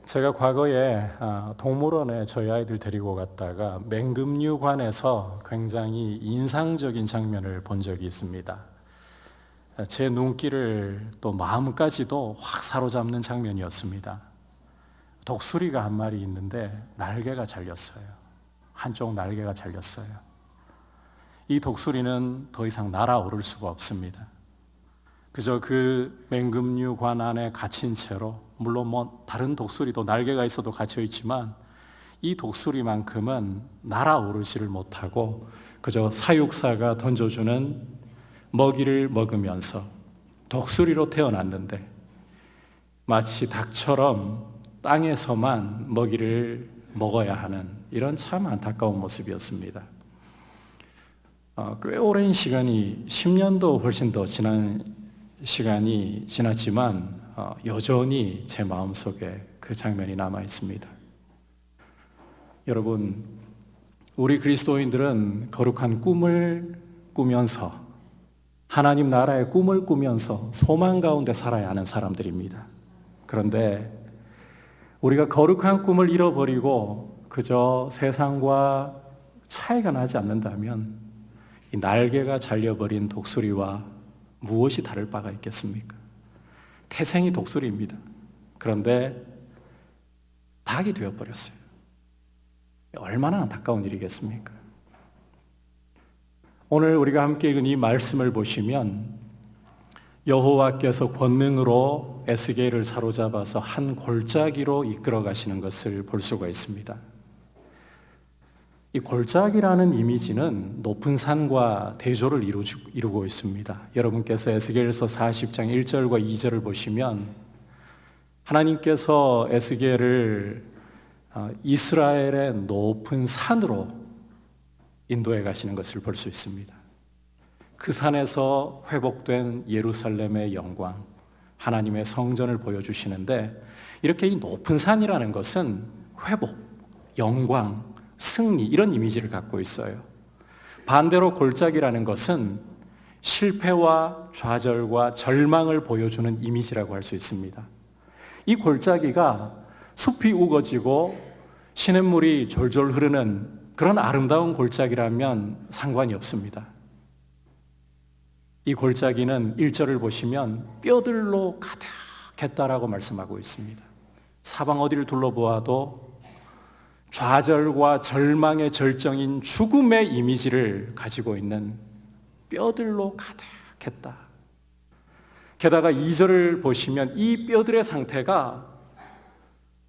제가 과거에 동물원에 저희 아이들 데리고 갔다가 맹금류관에서 굉장히 인상적인 장면을 본 적이 있습니다. 제 눈길을 또 마음까지도 확 사로잡는 장면이었습니다. 독수리가 한 마리 있는데 날개가 잘렸어요. 한쪽 날개가 잘렸어요. 이 독수리는 더 이상 날아오를 수가 없습니다. 그저 그 맹금류관 안에 갇힌 채로, 물론 다른 독수리도 날개가 있어도 갇혀 있지만 이 독수리만큼은 날아오르지를 못하고 그저 사육사가 던져주는 먹이를 먹으면서 독수리로 태어났는데 마치 닭처럼 땅에서만 먹이를 먹어야 하는 이런 참 안타까운 모습이었습니다. 꽤 오랜 시간이 10년도 훨씬 더 지난 시간이 지났지만 여전히 제 마음속에 그 장면이 남아 있습니다. 여러분, 우리 그리스도인들은 거룩한 꿈을 꾸면서 하나님 나라의 꿈을 꾸면서 소망 가운데 살아야 하는 사람들입니다. 그런데 우리가 거룩한 꿈을 잃어버리고 그저 세상과 차이가 나지 않는다면 이 날개가 잘려버린 독수리와 무엇이 다를 바가 있겠습니까? 태생이 독수리입니다. 그런데 닭이 되어버렸어요. 얼마나 안타까운 일이겠습니까? 오늘 우리가 함께 읽은 이 말씀을 보시면 여호와께서 권능으로 에스겔을 사로잡아서 한 골짜기로 이끌어 가시는 것을 볼 수가 있습니다. 이 골짜기라는 이미지는 높은 산과 대조를 이루고 있습니다. 여러분께서 에스겔서 40장 1절과 2절을 보시면 하나님께서 에스겔을 이스라엘의 높은 산으로 인도해 가시는 것을 볼 수 있습니다. 그 산에서 회복된 예루살렘의 영광, 하나님의 성전을 보여주시는데 이렇게 이 높은 산이라는 것은 회복, 영광, 승리 이런 이미지를 갖고 있어요. 반대로 골짜기라는 것은 실패와 좌절과 절망을 보여주는 이미지라고 할 수 있습니다. 이 골짜기가 숲이 우거지고 시냇물이 졸졸 흐르는 그런 아름다운 골짜기라면 상관이 없습니다. 이 골짜기는 1절을 보시면 뼈들로 가득했다라고 말씀하고 있습니다. 사방 어디를 둘러보아도 좌절과 절망의 절정인 죽음의 이미지를 가지고 있는 뼈들로 가득했다. 게다가 2절을 보시면 이 뼈들의 상태가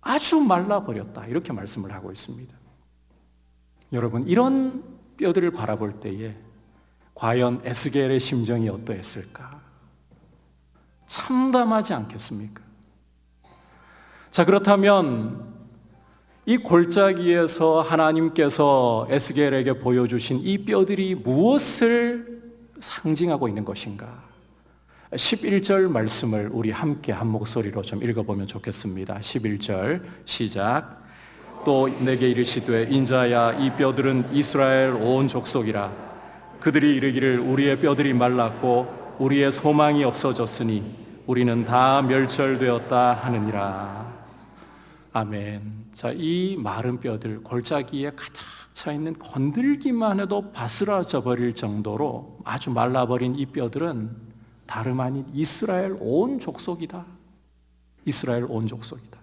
아주 말라버렸다 이렇게 말씀을 하고 있습니다. 여러분, 이런 뼈들을 바라볼 때에 과연 에스겔의 심정이 어떠했을까? 참담하지 않겠습니까? 자, 그렇다면 이 골짜기에서 하나님께서 에스겔에게 보여주신 이 뼈들이 무엇을 상징하고 있는 것인가? 11절 말씀을 우리 함께 한 목소리로 좀 읽어보면 좋겠습니다. 11절 시작. 또 내게 이르시되 인자야 이 뼈들은 이스라엘 온 족속이라. 그들이 이르기를 우리의 뼈들이 말랐고 우리의 소망이 없어졌으니 우리는 다 멸절되었다 하느니라. 아멘. 자, 이 마른 뼈들, 골짜기에 가득 차 있는 건들기만 해도 바스라져 버릴 정도로 아주 말라버린 이 뼈들은 다름 아닌 이스라엘 온 족속이다. 이스라엘 온 족속이다.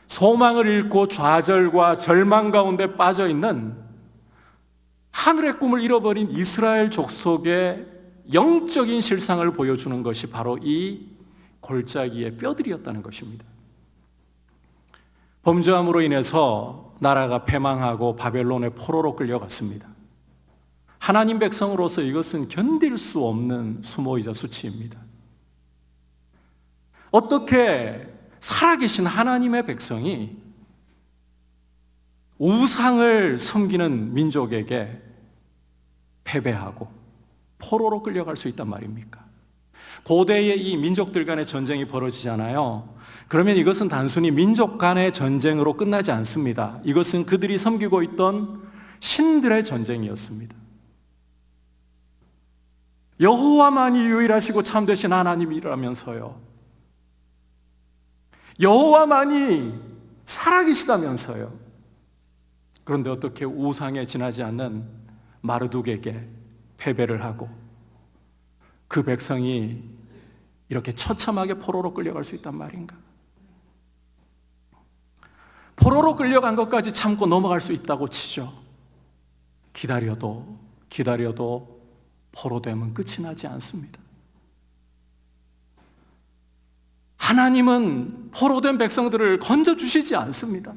소망을 잃고 좌절과 절망 가운데 빠져 있는 하늘의 꿈을 잃어버린 이스라엘 족속의 영적인 실상을 보여주는 것이 바로 이 골짜기의 뼈들이었다는 것입니다. 범죄함으로 인해서 나라가 패망하고 바벨론의 포로로 끌려갔습니다. 하나님 백성으로서 이것은 견딜 수 없는 수모이자 수치입니다. 어떻게 살아계신 하나님의 백성이 우상을 섬기는 민족에게 패배하고 포로로 끌려갈 수 있단 말입니까? 고대의 이 민족들 간의 전쟁이 벌어지잖아요. 그러면 이것은 단순히 민족 간의 전쟁으로 끝나지 않습니다. 이것은 그들이 섬기고 있던 신들의 전쟁이었습니다. 여호와만이 유일하시고 참되신 하나님이라면서요. 여호와만이 살아계시다면서요. 그런데 어떻게 우상에 지나지 않는 마르둑에게 패배를 하고 그 백성이 이렇게 처참하게 포로로 끌려갈 수 있단 말인가? 포로로 끌려간 것까지 참고 넘어갈 수 있다고 치죠. 기다려도 포로됨은 끝이 나지 않습니다. 하나님은 포로된 백성들을 건져주시지 않습니다.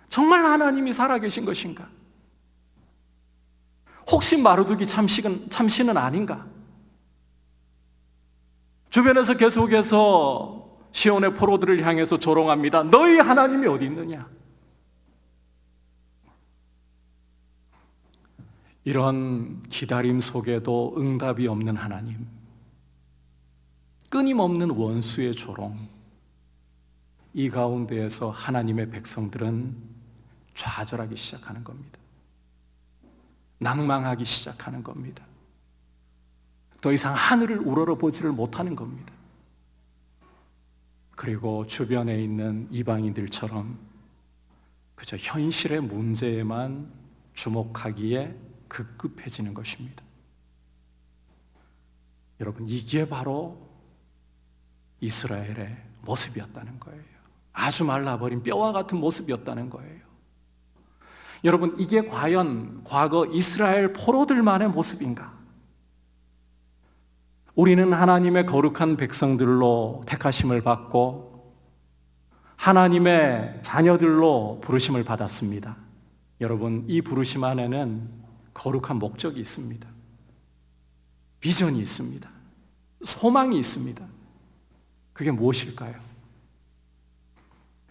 정말 하나님이 살아계신 것인가? 혹시 마르둑이 참신은 아닌가? 주변에서 계속해서 시온의 포로들을 향해서 조롱합니다. 너희 하나님이 어디 있느냐? 이런 기다림 속에도 응답이 없는 하나님, 끊임없는 원수의 조롱, 이 가운데에서 하나님의 백성들은 좌절하기 시작하는 겁니다. 낭망하기 시작하는 겁니다. 더 이상 하늘을 우러러보지를 못하는 겁니다. 그리고 주변에 있는 이방인들처럼 그저 현실의 문제에만 주목하기에 급급해지는 것입니다. 여러분, 이게 바로 이스라엘의 모습이었다는 거예요. 아주 말라버린 뼈와 같은 모습이었다는 거예요. 여러분, 이게 과연 과거 이스라엘 포로들만의 모습인가? 우리는 하나님의 거룩한 백성들로 택하심을 받고 하나님의 자녀들로 부르심을 받았습니다. 여러분, 이 부르심 안에는 거룩한 목적이 있습니다. 비전이 있습니다. 소망이 있습니다. 그게 무엇일까요?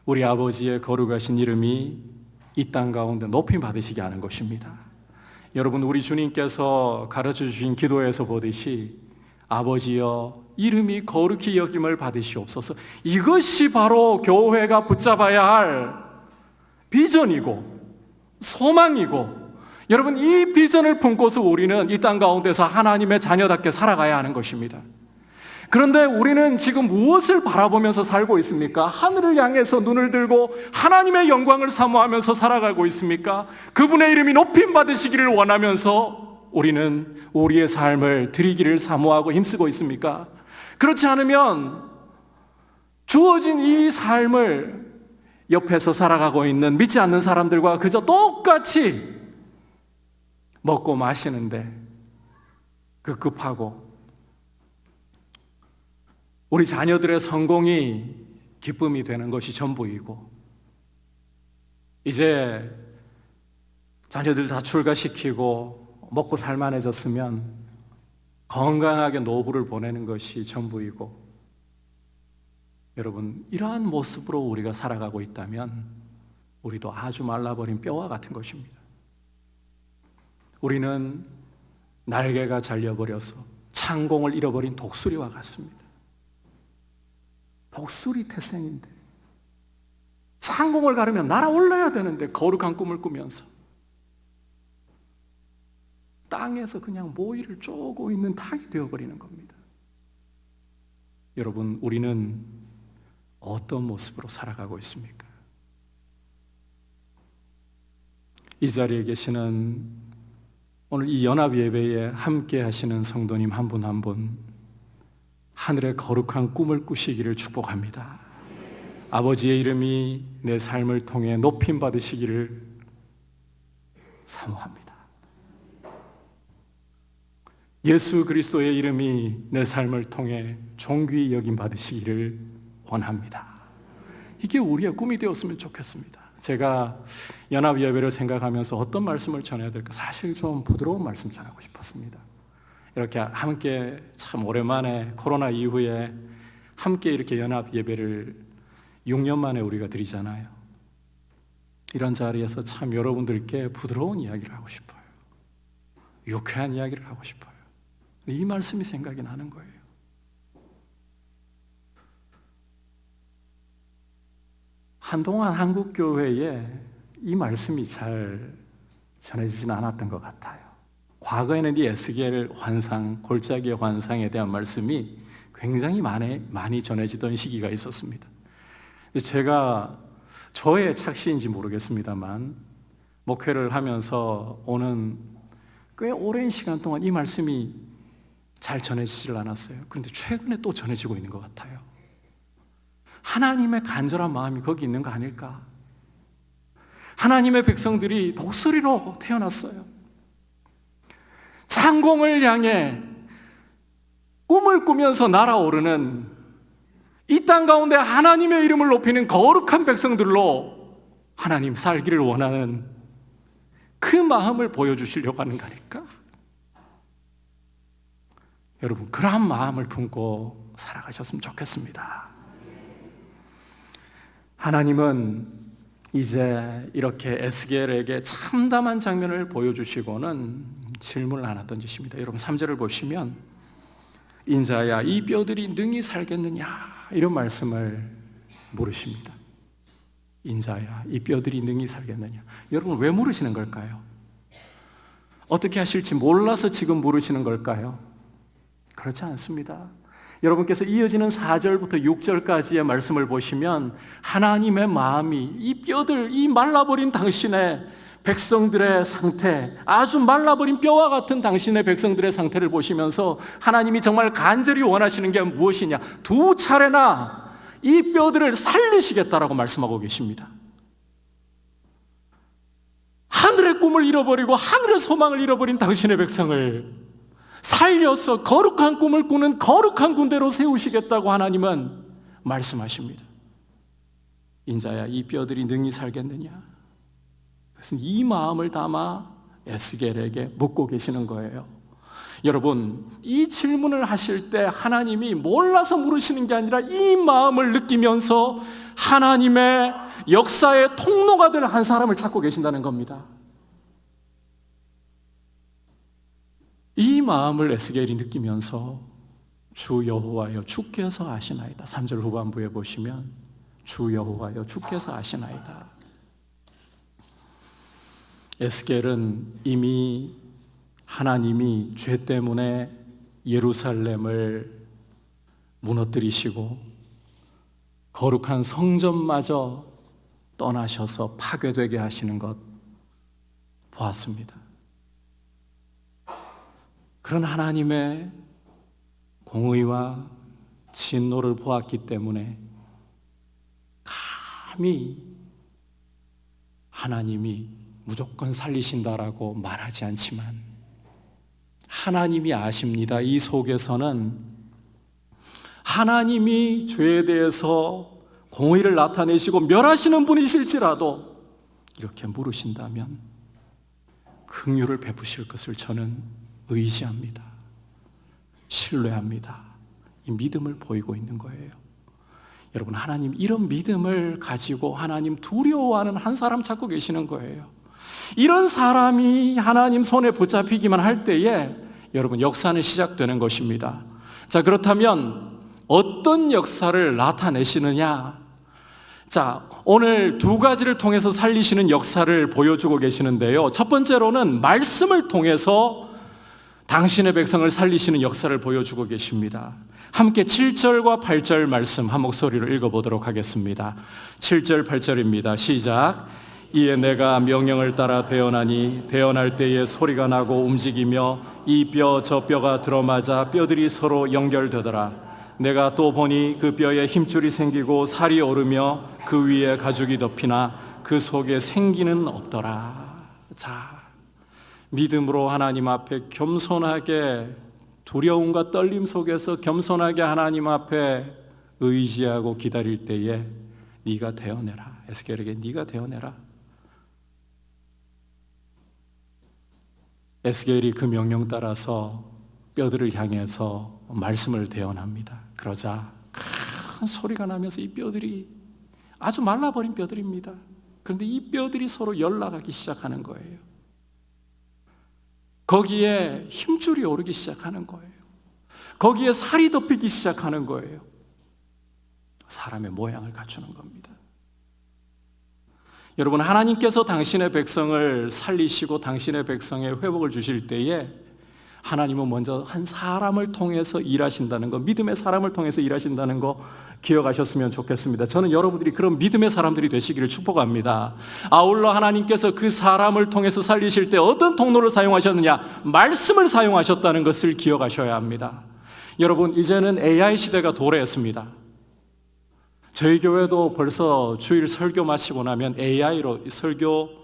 우리 아버지의 거룩하신 이름이 이 땅 가운데 높임 받으시게 하는 것입니다. 여러분, 우리 주님께서 가르쳐 주신 기도에서 보듯이 아버지여 이름이 거룩히 여김을 받으시옵소서. 이것이 바로 교회가 붙잡아야 할 비전이고 소망이고, 여러분, 이 비전을 품고서 우리는 이 땅 가운데서 하나님의 자녀답게 살아가야 하는 것입니다. 그런데 우리는 지금 무엇을 바라보면서 살고 있습니까? 하늘을 향해서 눈을 들고 하나님의 영광을 사모하면서 살아가고 있습니까? 그분의 이름이 높임 받으시기를 원하면서 우리는 우리의 삶을 드리기를 사모하고 힘쓰고 있습니까? 그렇지 않으면 주어진 이 삶을 옆에서 살아가고 있는 믿지 않는 사람들과 그저 똑같이 먹고 마시는데 급급하고, 우리 자녀들의 성공이 기쁨이 되는 것이 전부이고, 이제 자녀들 다 출가시키고 먹고 살만해졌으면 건강하게 노후를 보내는 것이 전부이고, 여러분, 이러한 모습으로 우리가 살아가고 있다면 우리도 아주 말라버린 뼈와 같은 것입니다. 우리는 날개가 잘려버려서 창공을 잃어버린 독수리와 같습니다. 독수리 태생인데 창공을 가르면 날아올라야 되는데 거룩한 꿈을 꾸면서 땅에서 그냥 모이를 쪼고 있는 닭이 되어버리는 겁니다. 여러분, 우리는 어떤 모습으로 살아가고 있습니까? 이 자리에 계시는 오늘 이 연합 예배에 함께 하시는 성도님 한 분 한 분, 하늘의 거룩한 꿈을 꾸시기를 축복합니다. 아버지의 이름이 내 삶을 통해 높임 받으시기를 사모합니다. 예수 그리스도의 이름이 내 삶을 통해 존귀 여김 받으시기를 원합니다. 이게 우리의 꿈이 되었으면 좋겠습니다. 제가 연합 예배를 생각하면서 어떤 말씀을 전해야 될까, 사실 좀 부드러운 말씀 전하고 싶었습니다. 이렇게 함께 참 오랜만에 코로나 이후에 함께 이렇게 연합 예배를 6년 만에 우리가 드리잖아요. 이런 자리에서 참 여러분들께 부드러운 이야기를 하고 싶어요. 유쾌한 이야기를 하고 싶어요. 이 말씀이 생각이 나는 거예요. 한동안 한국교회에 이 말씀이 잘 전해지진 않았던 것 같아요. 과거에는 이 에스겔 환상, 골짜기의 환상에 대한 말씀이 굉장히 많이 전해지던 시기가 있었습니다. 제가 저의 착시인지 모르겠습니다만 목회를 하면서 오는 꽤 오랜 시간 동안 이 말씀이 잘 전해지질 않았어요. 그런데 최근에 또 전해지고 있는 것 같아요. 하나님의 간절한 마음이 거기 있는 거 아닐까? 하나님의 백성들이 독수리로 태어났어요. 창공을 향해 꿈을 꾸면서 날아오르는 이 땅 가운데 하나님의 이름을 높이는 거룩한 백성들로 하나님 살기를 원하는 그 마음을 보여주시려고 하는 거 아닐까? 여러분, 그러한 마음을 품고 살아가셨으면 좋겠습니다. 하나님은 이제 이렇게 에스겔에게 참담한 장면을 보여주시고는 질문을 하나 던지십니다. 여러분 3절을 보시면 인자야 이 뼈들이 능히 살겠느냐 이런 말씀을 물으십니다. 인자야 이 뼈들이 능히 살겠느냐. 여러분 왜 물으시는 걸까요? 어떻게 하실지 몰라서 지금 물으시는 걸까요? 그렇지 않습니다. 여러분께서 이어지는 4절부터 6절까지의 말씀을 보시면 하나님의 마음이 이 뼈들, 이 말라버린 당신의 백성들의 상태, 아주 말라버린 뼈와 같은 당신의 백성들의 상태를 보시면서 하나님이 정말 간절히 원하시는 게 무엇이냐, 2차례나 이 뼈들을 살리시겠다라고 말씀하고 계십니다. 하늘의 꿈을 잃어버리고 하늘의 소망을 잃어버린 당신의 백성을 살려서 거룩한 꿈을 꾸는 거룩한 군대로 세우시겠다고 하나님은 말씀하십니다. 인자야 이 뼈들이 능히 살겠느냐. 그것은 이 마음을 담아 에스겔에게 묻고 계시는 거예요. 여러분 이 질문을 하실 때 하나님이 몰라서 물으시는 게 아니라 이 마음을 느끼면서 하나님의 역사의 통로가 될 한 사람을 찾고 계신다는 겁니다. 이 마음을 에스겔이 느끼면서 주 여호와여 주께서 아시나이다. 3절 후반부에 보시면 주 여호와여 주께서 아시나이다. 에스겔은 이미 하나님이 죄 때문에 예루살렘을 무너뜨리시고 거룩한 성전마저 떠나셔서 파괴되게 하시는 것 보았습니다. 그런 하나님의 공의와 진노를 보았기 때문에 감히 하나님이 무조건 살리신다라고 말하지 않지만 하나님이 아십니다. 이 속에서는 하나님이 죄에 대해서 공의를 나타내시고 멸하시는 분이실지라도 이렇게 물으신다면 긍휼을 베푸실 것을 저는 의지합니다. 신뢰합니다. 이 믿음을 보이고 있는 거예요. 여러분 하나님 이런 믿음을 가지고 하나님 두려워하는 한 사람 찾고 계시는 거예요. 이런 사람이 하나님 손에 붙잡히기만 할 때에 여러분 역사는 시작되는 것입니다. 자, 그렇다면 어떤 역사를 나타내시느냐? 자, 오늘 두 가지를 통해서 살리시는 역사를 보여주고 계시는데요. 첫 번째로는 말씀을 통해서 당신의 백성을 살리시는 역사를 보여주고 계십니다. 함께 7절과 8절 말씀 한 목소리로 읽어보도록 하겠습니다. 7절 8절입니다. 시작. 이에 내가 명령을 따라 대언하니 대언할 때에 소리가 나고 움직이며 이 뼈 저 뼈가 들어맞아 뼈들이 서로 연결되더라. 내가 또 보니 그 뼈에 힘줄이 생기고 살이 오르며 그 위에 가죽이 덮이나 그 속에 생기는 없더라. 자, 믿음으로 하나님 앞에 겸손하게 두려움과 떨림 속에서 겸손하게 하나님 앞에 의지하고 기다릴 때에 네가 되어내라. 에스겔에게 네가 되어내라. 에스겔이 그 명령 따라서 뼈들을 향해서 말씀을 대언합니다. 그러자 큰 소리가 나면서 이 뼈들이 아주 말라버린 뼈들입니다. 그런데 이 뼈들이 서로 연락하기 시작하는 거예요. 거기에 힘줄이 오르기 시작하는 거예요. 거기에 살이 덮이기 시작하는 거예요. 사람의 모양을 갖추는 겁니다. 여러분 하나님께서 당신의 백성을 살리시고 당신의 백성의 회복을 주실 때에 하나님은 먼저 한 사람을 통해서 일하신다는 거, 믿음의 사람을 통해서 일하신다는 거 기억하셨으면 좋겠습니다. 저는 여러분들이 그런 믿음의 사람들이 되시기를 축복합니다. 아울러 하나님께서 그 사람을 통해서 살리실 때 어떤 통로를 사용하셨느냐? 말씀을 사용하셨다는 것을 기억하셔야 합니다. 여러분, 이제는 AI 시대가 도래했습니다. 저희 교회도 벌써 주일 설교 마치고 나면 AI로 설교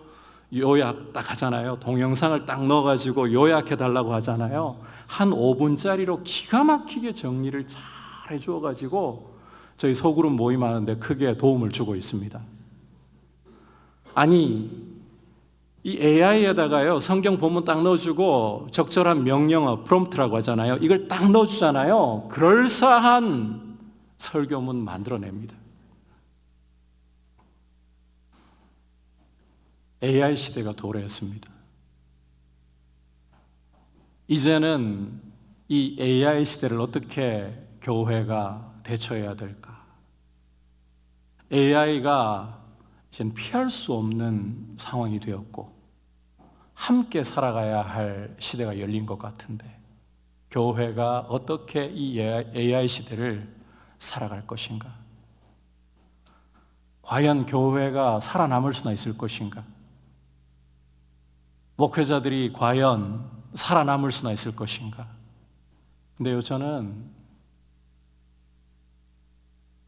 요약 딱 하잖아요. 동영상을 딱 넣어가지고 요약해달라고 하잖아요. 한 5분짜리로 기가 막히게 정리를 잘 해주어가지고 저희 소그룹 모임하는데 크게 도움을 주고 있습니다. 아니, 이 AI에다가요, 성경 본문 딱 넣어주고 적절한 명령어, 프롬프트라고 하잖아요. 이걸 딱 넣어주잖아요. 그럴싸한 설교문 만들어냅니다. AI 시대가 도래했습니다. 이제는 이 AI 시대를 어떻게 교회가 대처해야 될까? AI가 이제는 피할 수 없는 상황이 되었고 함께 살아가야 할 시대가 열린 것 같은데 교회가 어떻게 이 AI 시대를 살아갈 것인가? 과연 교회가 살아남을 수나 있을 것인가? 목회자들이 과연 살아남을 수나 있을 것인가? 근데요, 저는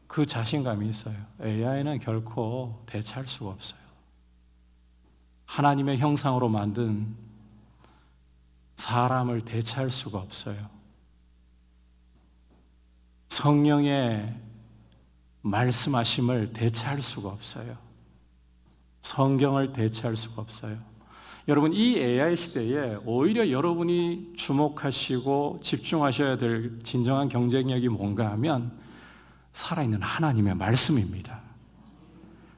그 자신감이 있어요. AI는 결코 대체할 수가 없어요. 하나님의 형상으로 만든 사람을 대체할 수가 없어요. 성령의 말씀하심을 대체할 수가 없어요. 성경을 대체할 수가 없어요. 여러분, 이 AI 시대에 오히려 여러분이 주목하시고 집중하셔야 될 진정한 경쟁력이 뭔가 하면 살아있는 하나님의 말씀입니다.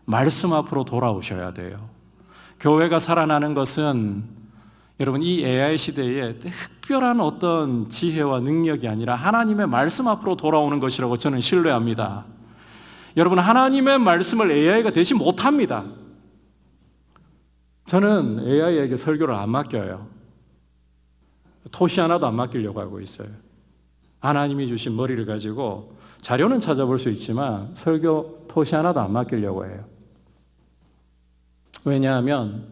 말씀 앞으로 돌아오셔야 돼요. 교회가 살아나는 것은 여러분 이 AI 시대에 특별한 어떤 지혜와 능력이 아니라 하나님의 말씀 앞으로 돌아오는 것이라고 저는 신뢰합니다. 여러분, 하나님의 말씀을 AI가 대신 못합니다. 저는 AI에게 설교를 안 맡겨요. 토시 하나도 안 맡기려고 하고 있어요. 하나님이 주신 머리를 가지고 자료는 찾아볼 수 있지만 설교 토시 하나도 안 맡기려고 해요. 왜냐하면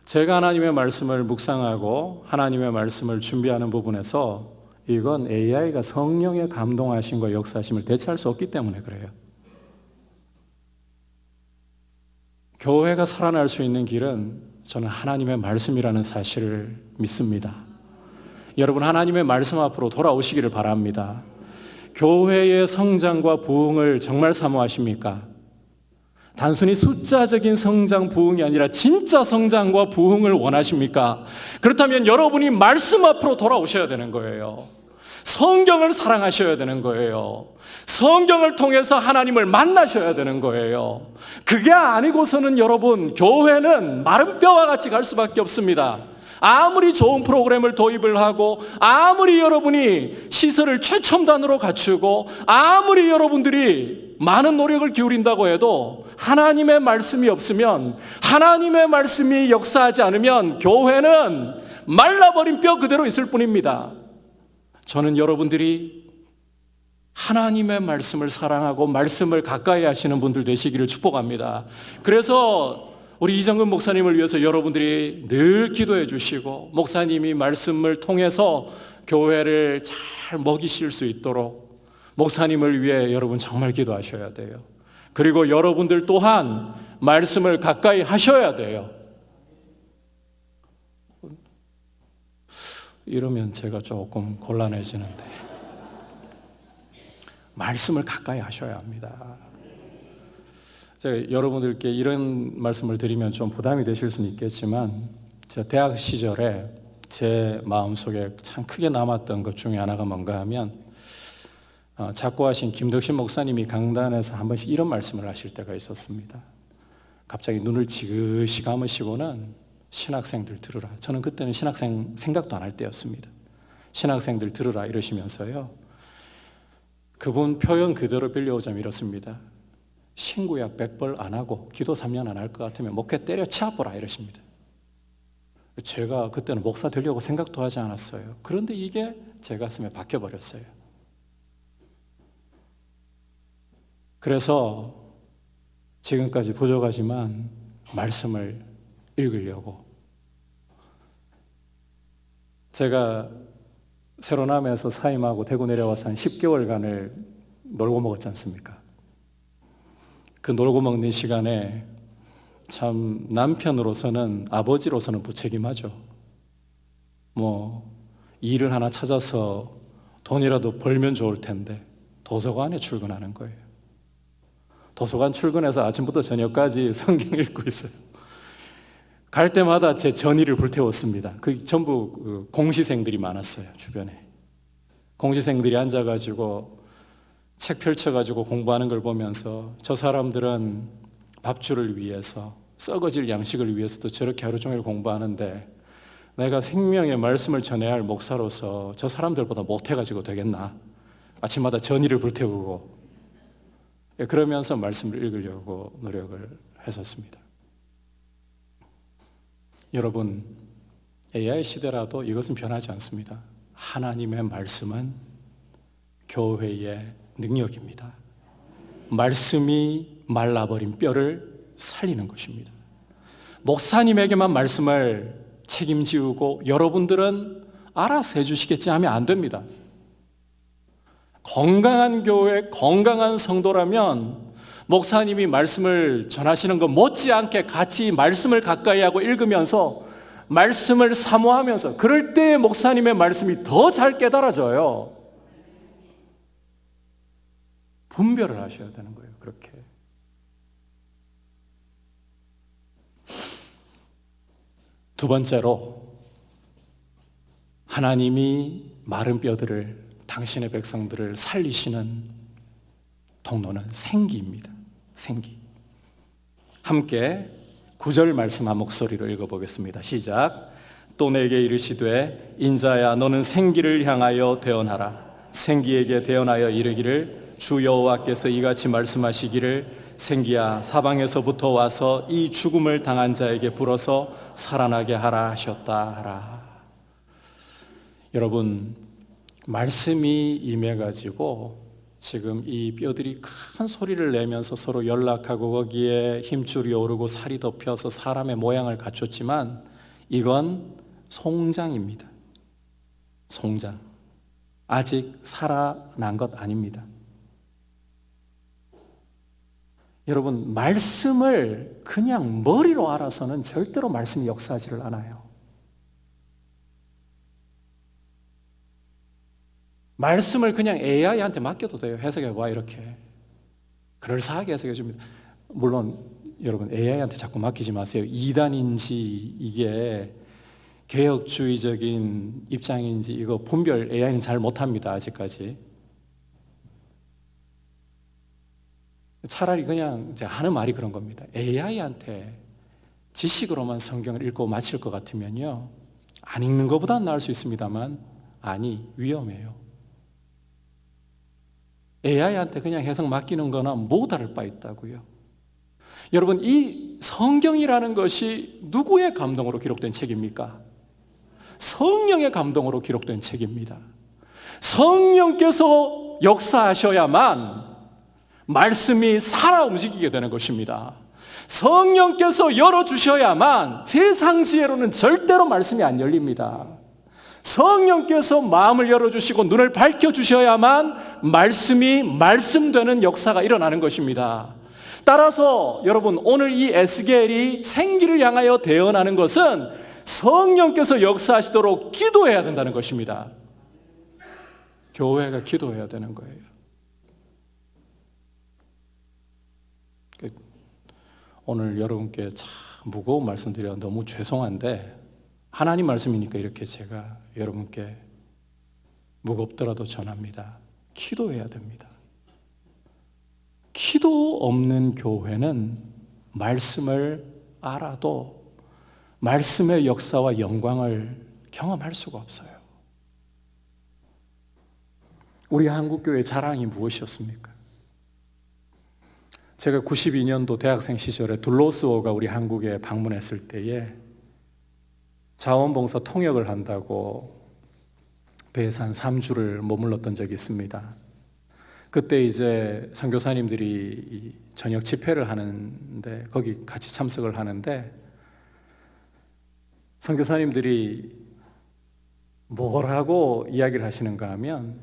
제가 하나님의 말씀을 묵상하고 하나님의 말씀을 준비하는 부분에서 이건 AI가 성령의 감동하심과 역사하심을 대체할 수 없기 때문에 그래요. 교회가 살아날 수 있는 길은 저는 하나님의 말씀이라는 사실을 믿습니다. 여러분, 하나님의 말씀 앞으로 돌아오시기를 바랍니다. 교회의 성장과 부흥을 정말 사모하십니까? 단순히 숫자적인 성장, 부흥이 아니라 진짜 성장과 부흥을 원하십니까? 그렇다면 여러분이 말씀 앞으로 돌아오셔야 되는 거예요. 성경을 사랑하셔야 되는 거예요. 성경을 통해서 하나님을 만나셔야 되는 거예요. 그게 아니고서는 여러분, 교회는 마른 뼈와 같이 갈 수밖에 없습니다. 아무리 좋은 프로그램을 도입을 하고 아무리 여러분이 시설을 최첨단으로 갖추고 아무리 여러분들이 많은 노력을 기울인다고 해도 하나님의 말씀이 없으면, 하나님의 말씀이 역사하지 않으면 교회는 말라버린 뼈 그대로 있을 뿐입니다. 저는 여러분들이 하나님의 말씀을 사랑하고 말씀을 가까이 하시는 분들 되시기를 축복합니다. 그래서 우리 이정근 목사님을 위해서 여러분들이 늘 기도해 주시고 목사님이 말씀을 통해서 교회를 잘 먹이실 수 있도록 목사님을 위해 여러분 정말 기도하셔야 돼요. 그리고 여러분들 또한 말씀을 가까이 하셔야 돼요. 이러면 제가 조금 곤란해지는데 말씀을 가까이 하셔야 합니다. 제가 여러분들께 이런 말씀을 드리면 좀 부담이 되실 수는 있겠지만 제가 대학 시절에 제 마음속에 참 크게 남았던 것 중에 하나가 뭔가 하면 작고하신 김덕신 목사님이 강단에서 한 번씩 이런 말씀을 하실 때가 있었습니다. 갑자기 눈을 지그시 감으시고는 신학생들 들으라. 저는 그때는 신학생 생각도 안 할 때였습니다. 신학생들 들으라 이러시면서요. 그분 표현 그대로 빌려오자면 이렇습니다. 신구약 100벌 안 하고 기도 3년 안 할 것 같으면 목회 때려 치아보라 이러십니다. 제가 그때는 목사 되려고 생각도 하지 않았어요. 그런데 이게 제 가슴에 박혀버렸어요. 그래서 지금까지 부족하지만 말씀을 읽으려고, 제가 세로남에서 사임하고 대구 내려와서 한 10개월간을 놀고 먹었지 않습니까? 그 놀고 먹는 시간에 참 남편으로서는, 아버지로서는 부책임하죠. 일을 하나 찾아서 돈이라도 벌면 좋을 텐데 도서관에 출근하는 거예요. 도서관 출근해서 아침부터 저녁까지 성경 읽고 있어요. 갈 때마다 제 전의를 불태웠습니다. 그 전부 공시생들이 많았어요, 주변에. 공시생들이 앉아가지고 책 펼쳐가지고 공부하는 걸 보면서 저 사람들은 밥줄을 위해서, 썩어질 양식을 위해서도 저렇게 하루 종일 공부하는데 내가 생명의 말씀을 전해야 할 목사로서 저 사람들보다 못해가지고 되겠나? 아침마다 전의를 불태우고, 그러면서 말씀을 읽으려고 노력을 했었습니다. 여러분, AI 시대라도 이것은 변하지 않습니다. 하나님의 말씀은 교회의 능력입니다. 말씀이 말라버린 뼈를 살리는 것입니다. 목사님에게만 말씀을 책임지우고 여러분들은 알아서 해주시겠지 하면 안 됩니다. 건강한 교회, 건강한 성도라면 목사님이 말씀을 전하시는 것 못지않게 같이 말씀을 가까이 하고 읽으면서 말씀을 사모하면서, 그럴 때 목사님의 말씀이 더 잘 깨달아져요. 분별을 하셔야 되는 거예요, 그렇게. 두 번째로, 하나님이 마른 뼈들을, 당신의 백성들을 살리시는 통로는 생기입니다. 생기. 함께 9절 말씀 한 목소리로 읽어보겠습니다. 시작. 또 내게 이르시되 인자야 너는 생기를 향하여 대언하라. 생기에게 대언하여 이르기를 주 여호와께서 이같이 말씀하시기를 생기야 사방에서부터 와서 이 죽음을 당한 자에게 불어서 살아나게 하라 하셨다 하라. 여러분, 말씀이 임해가지고 지금 이 뼈들이 큰 소리를 내면서 서로 연락하고 거기에 힘줄이 오르고 살이 덮여서 사람의 모양을 갖췄지만 이건 송장입니다. 송장. 아직 살아난 것 아닙니다. 여러분, 말씀을 그냥 머리로 알아서는 절대로 말씀이 역사하지를 않아요. 말씀을 그냥 AI한테 맡겨도 돼요. 해석해봐 이렇게. 그럴싸하게 해석해 줍니다. 물론 여러분 AI한테 자꾸 맡기지 마세요. 이단인지 이게 개혁주의적인 입장인지 이거 분별 AI는 잘 못합니다. 아직까지. 차라리 그냥 제가 하는 말이 그런 겁니다. AI한테 지식으로만 성경을 읽고 마칠 것 같으면요, 안 읽는 것보다는 나을 수 있습니다만 아니, 위험해요. AI한테 그냥 해석 맡기는 거나 뭐 다를 바 있다고요. 여러분, 이 성경이라는 것이 누구의 감동으로 기록된 책입니까? 성령의 감동으로 기록된 책입니다. 성령께서 역사하셔야만 말씀이 살아 움직이게 되는 것입니다. 성령께서 열어주셔야만 세상 지혜로는 절대로 말씀이 안 열립니다. 성령께서 마음을 열어주시고 눈을 밝혀주셔야만 말씀이 말씀되는 역사가 일어나는 것입니다. 따라서 여러분, 오늘 이 에스겔이 생기를 향하여 대언하는 것은 성령께서 역사하시도록 기도해야 된다는 것입니다. 교회가 기도해야 되는 거예요. 오늘 여러분께 참 무거운 말씀 드려 너무 죄송한데, 하나님 말씀이니까 이렇게 제가 여러분께 무겁더라도 전합니다. 기도해야 됩니다. 기도 없는 교회는 말씀을 알아도 말씀의 역사와 영광을 경험할 수가 없어요. 우리 한국교회의 자랑이 무엇이었습니까? 제가 92년도 대학생 시절에 둘로스오가 우리 한국에 방문했을 때에 자원봉사 통역을 한다고 배에서 한 3주를 머물렀던 적이 있습니다. 그때 이제 선교사님들이 저녁 집회를 하는데 거기 같이 참석을 하는데 선교사님들이 뭐라고 이야기를 하시는가 하면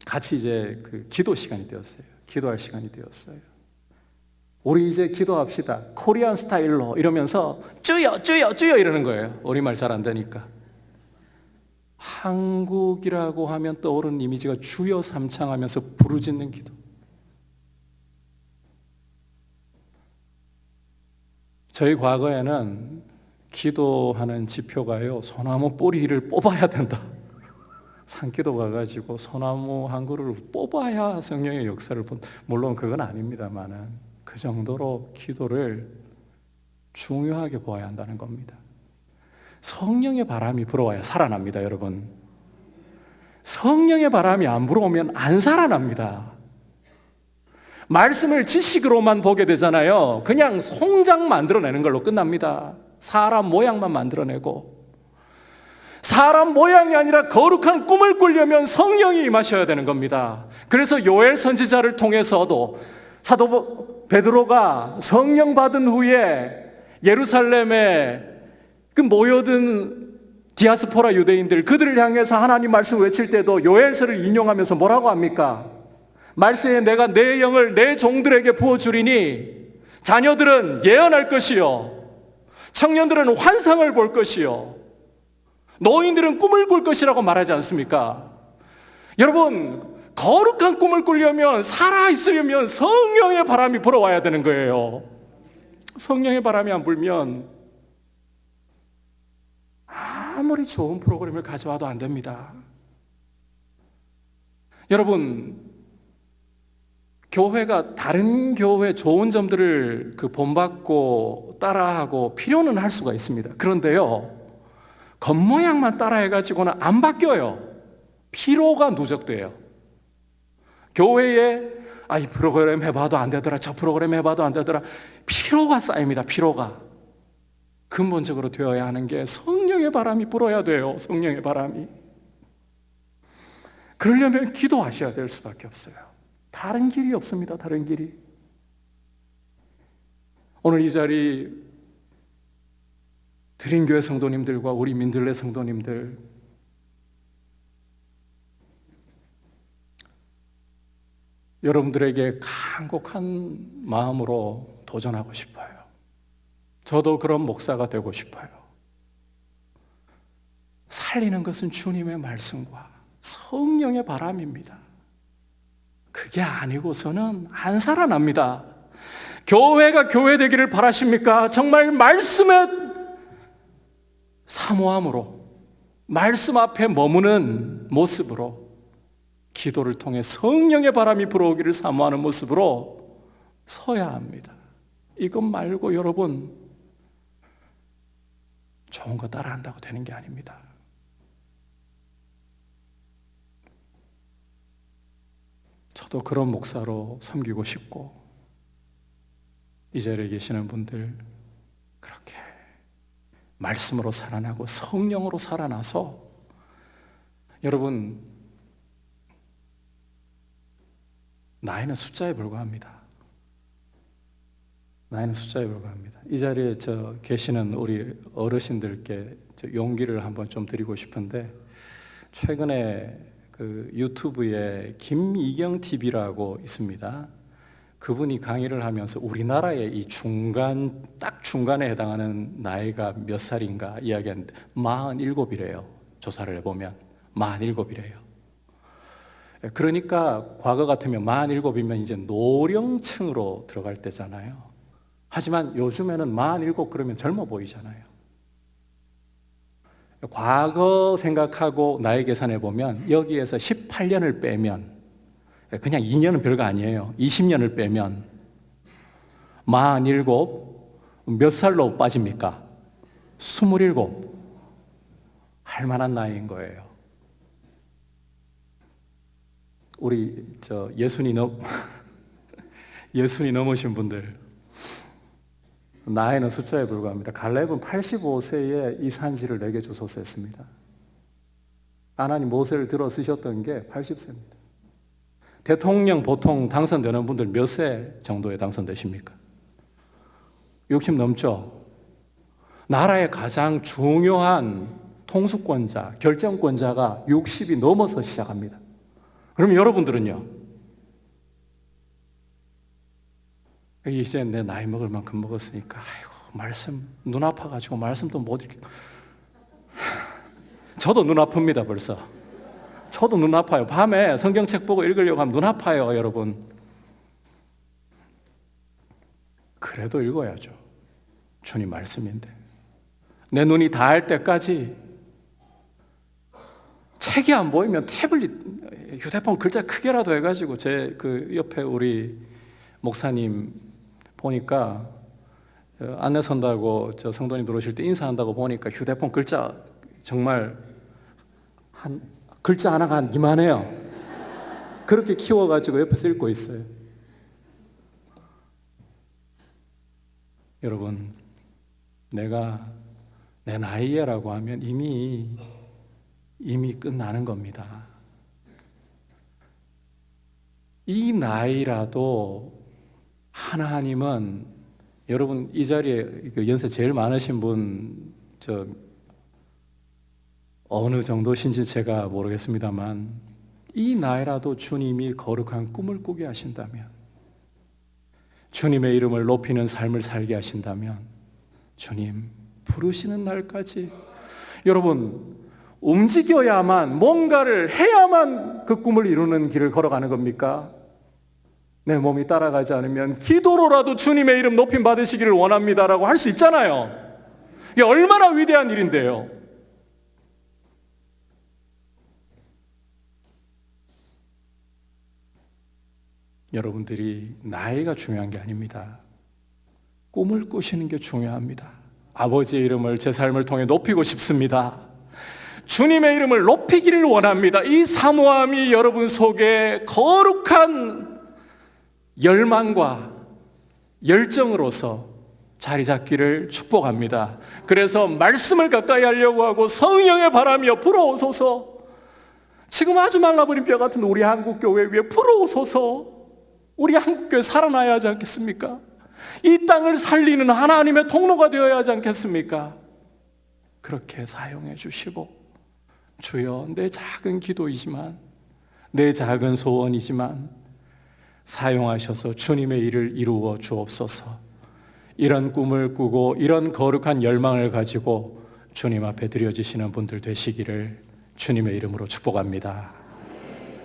같이 이제 그 기도 시간이 되었어요. 기도할 시간이 되었어요. 우리 이제 기도합시다. 코리안 스타일로 이러면서 주여 주여 주여 이러는 거예요. 우리말 잘 안 되니까. 한국이라고 하면 떠오르는 이미지가 주여 삼창하면서 부르짖는 기도. 저희 과거에는 기도하는 지표가요, 소나무 뿌리를 뽑아야 된다. 산기도 가가지고 소나무 한 그루를 뽑아야 성령의 역사를 본, 물론 그건 아닙니다만은 그 정도로 기도를 중요하게 보아야 한다는 겁니다. 성령의 바람이 불어와야 살아납니다, 여러분. 성령의 바람이 안 불어오면 안 살아납니다. 말씀을 지식으로만 보게 되잖아요. 그냥 송장 만들어내는 걸로 끝납니다. 사람 모양만 만들어내고. 사람 모양이 아니라 거룩한 꿈을 꾸려면 성령이 임하셔야 되는 겁니다. 그래서 요엘 선지자를 통해서도 사도 베드로가 성령 받은 후에 예루살렘에 그 모여든 디아스포라 유대인들, 그들을 향해서 하나님 말씀 외칠 때도 요엘서를 인용하면서 뭐라고 합니까? 말씀에 내가 내 영을 내 종들에게 부어주리니 자녀들은 예언할 것이요, 청년들은 환상을 볼 것이요, 노인들은 꿈을 꿀 것이라고 말하지 않습니까? 여러분, 거룩한 꿈을 꾸려면, 살아있으려면 성령의 바람이 불어와야 되는 거예요. 성령의 바람이 안 불면 아무리 좋은 프로그램을 가져와도 안 됩니다. 여러분, 교회가 다른 교회 좋은 점들을 본받고 따라하고 필요는 할 수가 있습니다. 그런데요, 겉모양만 따라해가지고는 안 바뀌어요. 피로가 누적돼요. 교회에 이 프로그램 해봐도 안 되더라, 저 프로그램 해봐도 안 되더라, 피로가 쌓입니다. 피로가. 근본적으로 되어야 하는 게 성령의 바람이 불어야 돼요. 성령의 바람이. 그러려면 기도하셔야 될 수밖에 없어요. 다른 길이 없습니다. 다른 길이. 오늘 이 자리 드림교회 성도님들과 우리 민들레 성도님들, 여러분들에게 간곡한 마음으로 도전하고 싶어요. 저도 그런 목사가 되고 싶어요. 살리는 것은 주님의 말씀과 성령의 바람입니다. 그게 아니고서는 안 살아납니다. 교회가 교회 되기를 바라십니까? 정말 말씀의 사모함으로, 말씀 앞에 머무는 모습으로, 기도를 통해 성령의 바람이 불어오기를 사모하는 모습으로 서야 합니다. 이것 말고 여러분, 좋은 거 따라한다고 되는 게 아닙니다. 저도 그런 목사로 섬기고 싶고, 이 자리에 계시는 분들 그렇게 말씀으로 살아나고 성령으로 살아나서, 여러분, 나이는 숫자에 불과합니다. 나이는 숫자에 불과합니다. 이 자리에 계시는 우리 어르신들께 용기를 한번 좀 드리고 싶은데, 최근에 그 유튜브에 김이경 TV라고 있습니다. 그분이 강의를 하면서 우리나라의 이 딱 중간에 해당하는 나이가 몇 살인가 이야기하는데 47이래요. 조사를 해보면 47이래요. 그러니까 과거 같으면 47이면 이제 노령층으로 들어갈 때잖아요. 하지만 요즘에는 47 그러면 젊어 보이잖아요. 과거 생각하고 나이 계산해 보면 여기에서 18년을 빼면, 그냥 2년은 별거 아니에요. 20년을 빼면 47, 몇 살로 빠집니까? 27. 할 만한 나이인 거예요. 우리 예순이 넘으신 분들, 나이는 숫자에 불과합니다. 갈렙은 85세에 이 산지를 내게 주소서 했습니다. 하나님 모세를 들어 쓰셨던 게 80세입니다. 대통령 보통 당선되는 분들 몇 세 정도에 당선되십니까? 60 넘죠? 나라의 가장 중요한 통수권자, 결정권자가 60이 넘어서 시작합니다. 그럼 여러분들은요? 이제 내 나이 먹을 만큼 먹었으니까 아이고 말씀 눈 아파가지고 말씀도 못 읽고 저도 눈 아픕니다 벌써. 저도 눈 아파요. 밤에 성경책 보고 읽으려고 하면 눈 아파요 여러분. 그래도 읽어야죠. 주님 말씀인데 내 눈이 닿을 때까지 책이 안 보이면 태블릿 휴대폰 글자 크게라도 해가지고 제 그 옆에 우리 목사님 보니까 안내 선다고 저 성도님 들어오실 때 인사한다고 보니까 휴대폰 글자 정말 한 글자 하나가 한 이만해요. 그렇게 키워가지고 옆에서 읽고 있어요. 여러분, 내가 내 나이에라고 하면 이미 끝나는 겁니다. 이 나이라도 하나님은 여러분 이 자리에 연세 제일 많으신 분 어느 정도신지 제가 모르겠습니다만 이 나이라도 주님이 거룩한 꿈을 꾸게 하신다면 주님의 이름을 높이는 삶을 살게 하신다면 주님 부르시는 날까지 여러분 움직여야만 뭔가를 해야만 그 꿈을 이루는 길을 걸어가는 겁니까? 내 몸이 따라가지 않으면 기도로라도 주님의 이름 높임 받으시기를 원합니다라고 할 수 있잖아요. 이게 얼마나 위대한 일인데요. 여러분들이 나이가 중요한 게 아닙니다. 꿈을 꾸시는 게 중요합니다. 아버지의 이름을 제 삶을 통해 높이고 싶습니다. 주님의 이름을 높이기를 원합니다. 이 사모함이 여러분 속에 거룩한 열망과 열정으로서 자리 잡기를 축복합니다. 그래서 말씀을 가까이 하려고 하고 성령의 바람이여 불어오소서. 지금 아주 말라버린 뼈 같은 우리 한국교회 위에 불어오소서. 우리 한국교회 살아나야 하지 않겠습니까? 이 땅을 살리는 하나님의 통로가 되어야 하지 않겠습니까? 그렇게 사용해 주시고 주여 내 작은 기도이지만 내 작은 소원이지만 사용하셔서 주님의 일을 이루어 주옵소서. 이런 꿈을 꾸고 이런 거룩한 열망을 가지고 주님 앞에 드려지시는 분들 되시기를 주님의 이름으로 축복합니다.